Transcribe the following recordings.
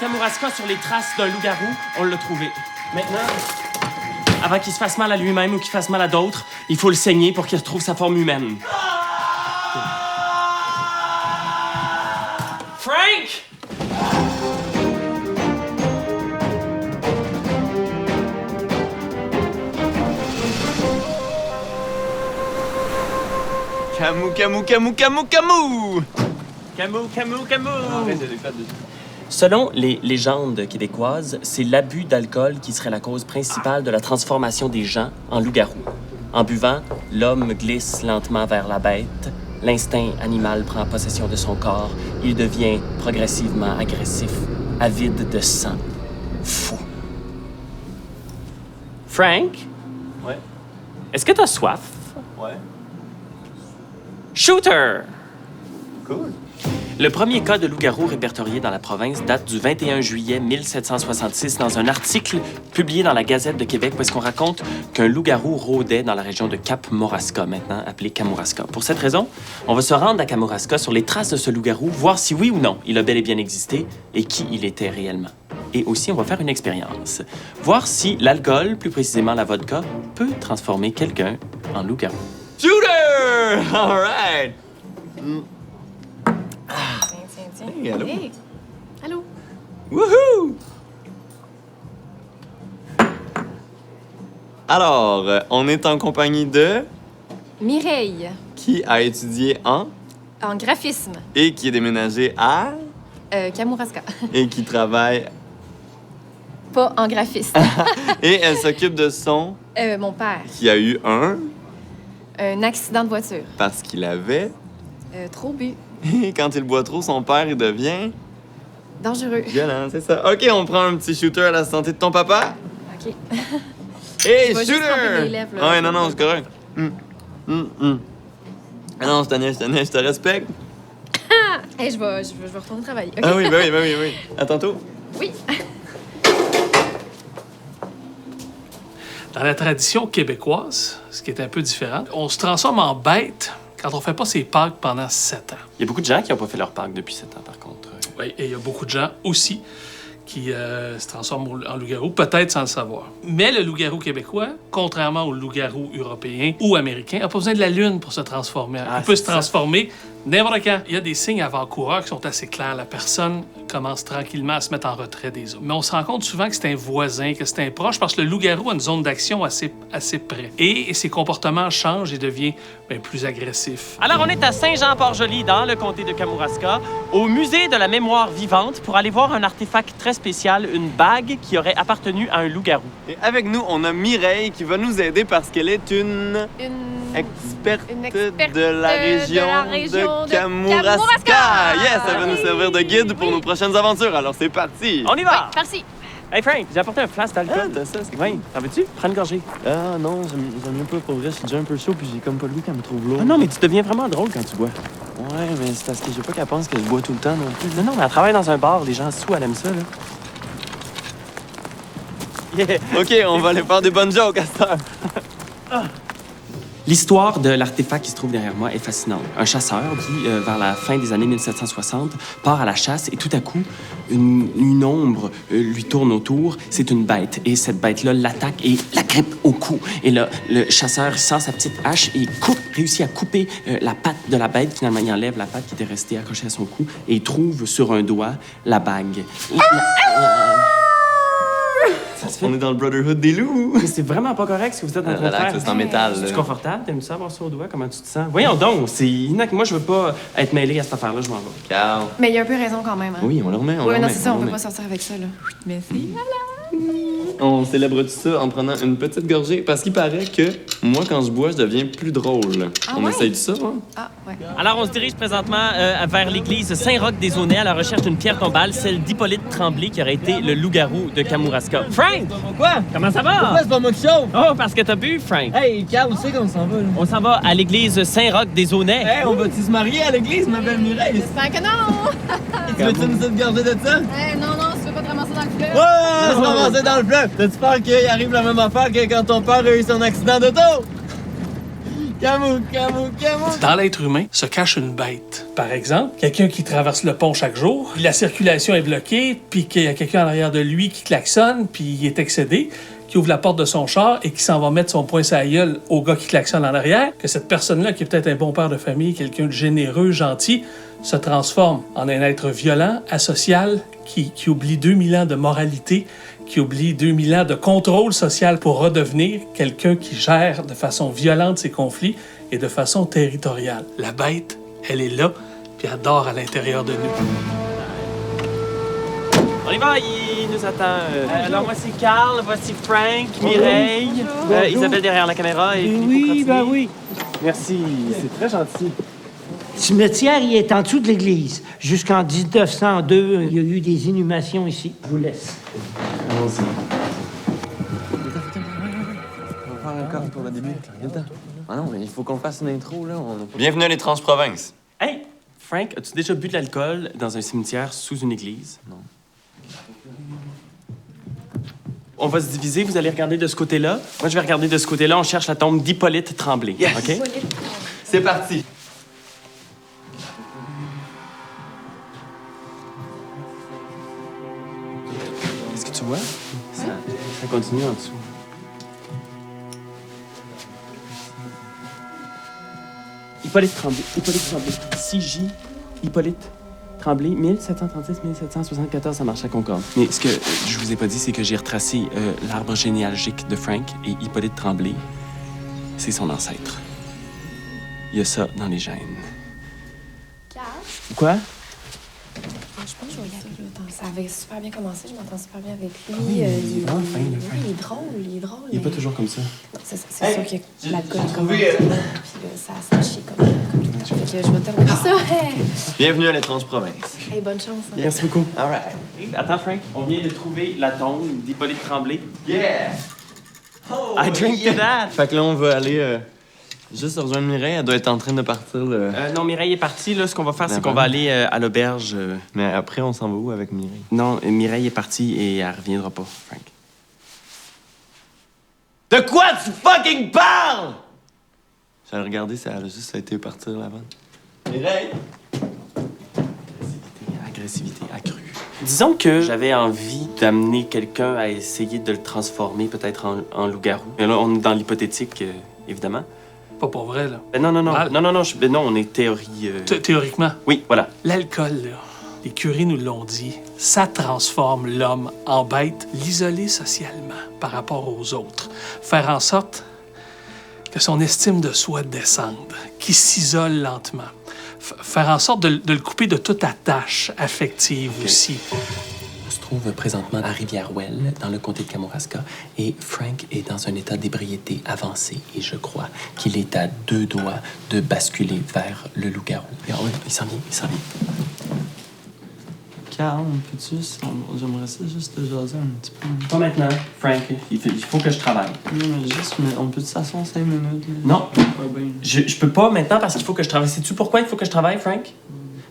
Kamouraska sur les traces d'un loup-garou. On l'a trouvé. Maintenant, avant qu'il se fasse mal à lui-même ou qu'il fasse mal à d'autres, il faut le saigner pour qu'il retrouve sa forme humaine. Frank! Camou, camou, camou, camou, camou! Camou, camou, camou! Selon les légendes québécoises, c'est l'abus d'alcool qui serait la cause principale de la transformation des gens en loups-garous. En buvant, l'homme glisse lentement vers la bête, l'instinct animal prend possession de son corps, il devient progressivement agressif, avide de sang, fou. Frank? Ouais. Est-ce que t'as soif? Ouais. Shooter! Cool. Le premier cas de loup-garou répertorié dans la province date du 21 juillet 1766 dans un article publié dans la Gazette de Québec où est-ce qu'on raconte qu'un loup-garou rôdait dans la région de Cap-Moraska, maintenant appelée Kamouraska. Pour cette raison, on va se rendre à Kamouraska sur les traces de ce loup-garou, voir si oui ou non il a bel et bien existé et qui il était réellement. Et aussi, on va faire une expérience. Voir si l'alcool, plus précisément la vodka, peut transformer quelqu'un en loup-garou. Shooter! All right! Tiens. Hey, allô? Hey. Allô? Wouhou! Alors, on est en compagnie de... Mireille, qui a étudié en... en graphisme. et qui est déménagé à... Kamouraska. et qui travaille... Pas en graphiste. et elle s'occupe de son... Mon père, qui a eu un... un accident de voiture. parce qu'il avait... Trop bu. Et quand il boit trop, son père, il devient... Dangereux. violent, c'est ça. OK, on prend un petit shooter à la santé de ton papa. OK. Hey, Je vais juste shooter! tremper les lèvres, là. Ouais, non, c'est correct. Ah non, je te respecte. Hey, je vais retourner travailler. OK. Ah oui, ben oui. À tantôt. Oui. Dans la tradition québécoise, ce qui est un peu différent, on se transforme en bête quand on fait pas ses Pâques pendant 7 ans. Il y a beaucoup de gens qui n'ont pas fait leur Pâques depuis 7 ans, par contre. Oui, et il y a beaucoup de gens aussi qui se transforment en loup-garou, peut-être sans le savoir. Mais le loup-garou québécois, contrairement au loup-garou européen ou américain, n'a pas besoin de la lune pour se transformer. Ah, Il peut c'est se transformer n'importe quand. Il y a des signes avant-coureurs qui sont assez clairs. La personne commence tranquillement à se mettre en retrait des autres. Mais on se rend compte souvent que c'est un voisin, que c'est un proche, parce que le loup-garou a une zone d'action assez près. Et ses comportements changent et devient plus agressif. Alors, on est à Saint-Jean-Port-Joli, dans le comté de Kamouraska, au musée de la mémoire vivante, pour aller voir un artefact très spécial, une bague qui aurait appartenu à un loup-garou. Et avec nous, on a Mireille qui va nous aider parce qu'elle est une experte de la région de Kamouraska. Yes, elle va nous servir de guide pour nos prochaines aventures. Alors, c'est parti. On y va! Merci. Hey Frank, j'ai apporté un flasque Ah, d'alcool. t'as ça, c'est Oui, t'en veux-tu? Prends une gorgée. Ah non, j'aime mieux pas. Pour vrai, je suis déjà un peu chaud puis j'ai comme pas le goût qu'elle me trouve lourd. Ah non, mais tu deviens vraiment drôle quand tu bois. Ouais, mais c'est parce que je veux pas qu'elle pense que je bois tout le temps non plus. Non, mais elle travaille dans un bar, les gens sous, elle aime ça, là. Yeah. OK, on va aller faire des bonnes jokes à cette heure. L'histoire de l'artefact qui se trouve derrière moi est fascinante. Un chasseur qui, vers la fin des années 1760, part à la chasse et tout à coup, une ombre lui tourne autour. C'est une bête et cette bête-là l'attaque et la grippe au cou. Et là, le chasseur sort sa petite hache et réussit à couper la patte de la bête. Finalement, il enlève la patte qui était restée accrochée à son cou et il trouve sur un doigt la bague. On est dans le Brotherhood des loups. Mais c'est vraiment pas correct ce que vous êtes en train de faire. C'est en métal. C'est confortable? T'aimes ça avoir ça au doigt? Comment tu te sens? Voyons donc, c'est inacte. Moi, je veux pas être mêlé à cette affaire-là, je m'en vais. Carl. Mais il y a un peu raison quand même. Hein? Oui, on le remet, Ouais, non, c'est ça, on peut pas sortir avec ça, là. Merci. On célèbre tout ça en prenant une petite gorgée parce qu'il paraît que moi, quand je bois, je deviens plus drôle. Ah On ouais? essaye de ça, hein? Ah, ouais. Alors, on se dirige présentement vers l'église Saint-Roch-des-Aunais à la recherche d'une pierre tombale, celle d'Hippolyte Tremblay, qui aurait été le loup-garou de Kamouraska. Frank! Quoi? Comment ça va? Pourquoi c'est pas moi qui chauffe? Oh, parce que t'as bu, Frank. Hey, Carl, où c'est qu'on s'en va, là? On s'en va à l'église Saint-Roch-des-Aunais. Hey, on va-tu se marier à l'église, ma belle Mireille? J'espère que non! Tu veux-tu nous cette gorgée de ça? Hey, non, si tu veux pas te ramasser dans le fleuve. Ouais, on se ramasser dans le fleuve! T'as-tu peur qu'il arrive la même affaire que quand ton père a eu son accident d'auto? Camou! Dans l'être humain se cache une bête. Par exemple, quelqu'un qui traverse le pont chaque jour, puis la circulation est bloquée, puis qu'il y a quelqu'un en arrière de lui qui klaxonne, puis il est excédé, qui ouvre la porte de son char et qui s'en va mettre son poing sur la gueule au gars qui klaxonne en arrière, que cette personne-là, qui est peut-être un bon père de famille, quelqu'un de généreux, gentil, se transforme en un être violent, asocial, qui oublie 2000 ans de moralité, qui oublie 2000 ans de contrôle social pour redevenir quelqu'un qui gère de façon violente ses conflits et de façon territoriale. La bête, elle est là, puis elle dort à l'intérieur de nous. On y va, il nous attend. Alors, moi, c'est Carl, voici Frank, Mireille, Isabelle derrière la caméra et Oui, ben oui. Merci, c'est très gentil. Le cimetière, il est en dessous de l'église. Jusqu'en 1902, il y a eu des inhumations ici. Je vous laisse. Allons-y. On va faire un corps pour le début. Ah non, mais il faut qu'on fasse une intro, là. Bienvenue à l'étrange province. Hey, Frank, as-tu déjà bu de l'alcool dans un cimetière sous une église? Non. On va se diviser, vous allez regarder de ce côté-là. Moi, je vais regarder de ce côté-là. On cherche la tombe d'Hippolyte Tremblay. Yes. OK? C'est parti. Est-ce que tu vois? Ça continue en dessous. Hippolyte Tremblay. 6J. Hippolyte Tremblay, 1736-1774, ça marche à Concorde. Mais ce que je vous ai pas dit, c'est que j'ai retracé l'arbre généalogique de Frank et Hippolyte Tremblay. C'est son ancêtre. Il y a ça dans les gènes. Carl? Quoi? Je pense que je vais y aller. Ça avait super bien commencé, je m'entends super bien avec lui. Il est drôle. Il est pas toujours comme ça. Non, c'est ça, c'est sûr que l'alcool commence. Puis là, ça chie comme tout le temps. Fait que je vais terminer ça. Hey! Bienvenue à l'étrange province. Hey, bonne chance. Hein. Merci beaucoup. All right. Attends, Frank, on vient de trouver la tombe d'Hippolyte Tremblay. Yeah! Oh, I drink to that! Fait que là, on va aller juste rejoindre Mireille. Elle doit être en train de partir. Non, Mireille est partie. Là, ce qu'on va faire, c'est qu'on va aller à l'auberge. Mais après, on s'en va où avec Mireille? Non, Mireille est partie et elle reviendra pas, Frank. De quoi tu fucking parles? J'allais regarder si elle a juste été partir là-bas. Mireille? Agressivité accrue. Disons que j'avais envie d'amener quelqu'un à essayer de le transformer peut-être en loup-garou. Mais là, on est dans l'hypothétique, évidemment. Pas pour vrai, là. Non, Mal. non, on est théorie... Théoriquement. Oui, voilà. L'alcool, là, les curés nous l'ont dit, ça transforme l'homme en bête, l'isoler socialement par rapport aux autres. Faire en sorte que son estime de soi descende, qu'il s'isole lentement. Faire en sorte de le couper de toute attache affective aussi. On se trouve présentement à Rivière-Ouelle, dans le comté de Kamouraska, et Frank est dans un état d'ébriété avancé, et je crois qu'il est à 2 doigts de basculer vers le loup-garou. Il s'en vient. Carl, peux-tu... J'aimerais ça juste te jaser un petit peu. Pas maintenant, Frank. Il faut que je travaille. Non, mais juste, on peut s'asseoir 5 minutes? Là? Non. Pas bien. Je peux pas maintenant parce qu'il faut que je travaille. Sais-tu pourquoi il faut que je travaille, Frank?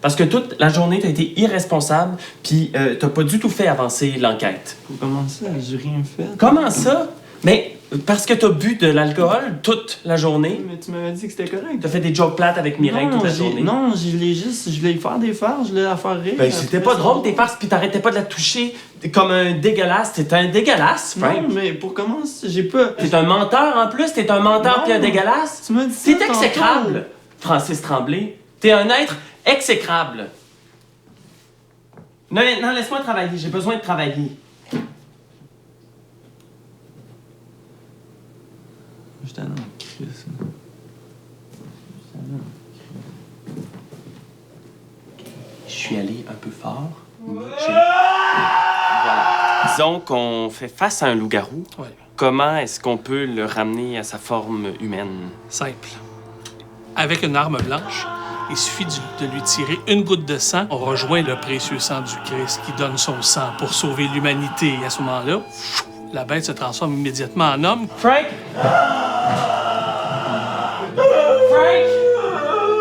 Parce que toute la journée, t'as été irresponsable, puis t'as pas du tout fait avancer l'enquête. Comment ça? J'ai rien fait. Comment ça? Mais parce que t'as bu de l'alcool toute la journée. Mais tu m'avais dit que c'était correct. T'as fait des jokes plates avec Mireille toute la journée. Non, je voulais faire des farces, je voulais la faire rire. Ben, c'était pas drôle tes farces, puis t'arrêtais pas de la toucher comme un dégueulasse. T'es un dégueulasse, Frank. Non, mais pour commencer, j'ai pas... T'es un menteur en plus, t'es un menteur puis un dégueulasse. Tu m'as dit ça T'es exécrable, Francis Tremblay. T'es un être exécrable. Non, laisse-moi travailler, j'ai besoin de travailler. J'étais dans le Christ. Je suis allé un peu fort. Voilà. Disons qu'on fait face à un loup-garou. Ouais. Comment est-ce qu'on peut le ramener à sa forme humaine? Simple. Avec une arme blanche, il suffit de lui tirer une goutte de sang. On rejoint le précieux sang du Christ qui donne son sang pour sauver l'humanité. Et à ce moment-là, la bête se transforme immédiatement en homme. Frank! Frank!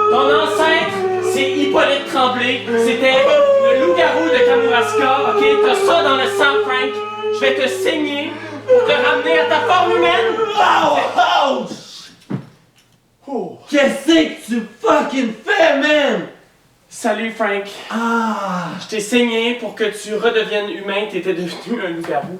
Ton ancêtre, c'est Hippolyte Tremblay. C'était le loup-garou de Kamouraska. OK? T'as ça dans le sang, Frank. Je vais te saigner pour te ramener à ta forme humaine. Oh. Qu'est-ce que tu fucking fais, man? Salut, Frank. Ah! Je t'ai saigné pour que tu redeviennes humain. T'étais devenu un loup-garou.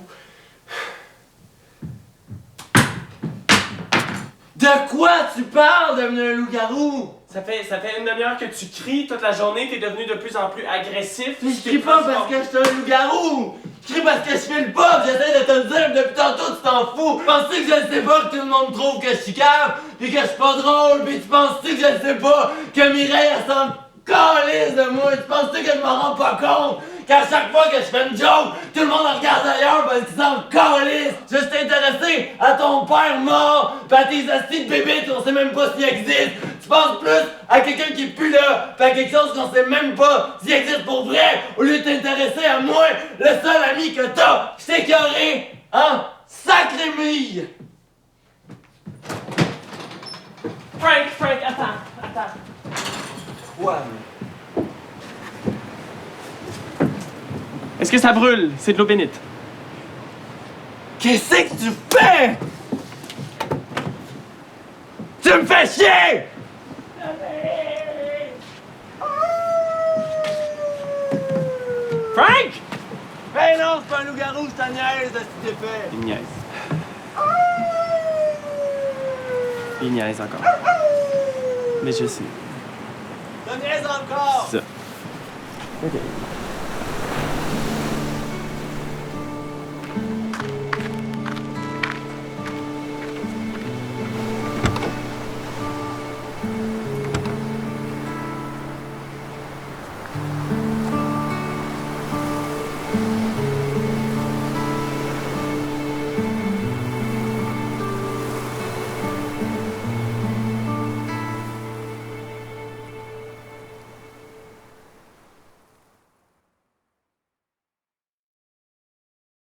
De quoi tu parles, devenir un loup-garou? Ça fait une demi-heure que tu cries toute la journée. T'es devenu de plus en plus agressif. Mais je crie pas parce que je suis un loup-garou! Je crie parce que je fais le pop! J'essaie de te le dire, depuis tantôt tu t'en fous! Penses-tu que je ne sais pas que tout le monde trouve que je suis cave? Pis que je suis pas drôle? Pis tu penses-tu que je ne sais pas que Mireille elle s'en calisse de moi? Tu penses-tu que je m'en rends pas compte? Qu'à chaque fois que je fais une joke, tout le monde regarde ailleurs parce qu'ils s'en calissent! Je suis intéressé à ton père mort, pis à tes astis de bébé qu'on sait même pas s'il existe! Tu penses plus à quelqu'un qui est plus là, pis à quelque chose qu'on sait même pas s'il existe pour vrai, au lieu de t'intéresser à moi, le seul ami que t'as! Je t'ai écœuré, hein? Sacré mille! Frank, attends. Quoi? Est-ce que ça brûle? C'est de l'eau bénite. Qu'est-ce que tu fais? Tu me fais chier! Frank! Ben non, c'est pas un loup-garou, c'est ta niaise de ce que fait. Il niaise. Il niaise encore. Mais je sais. Ta niaise encore! Ça. OK.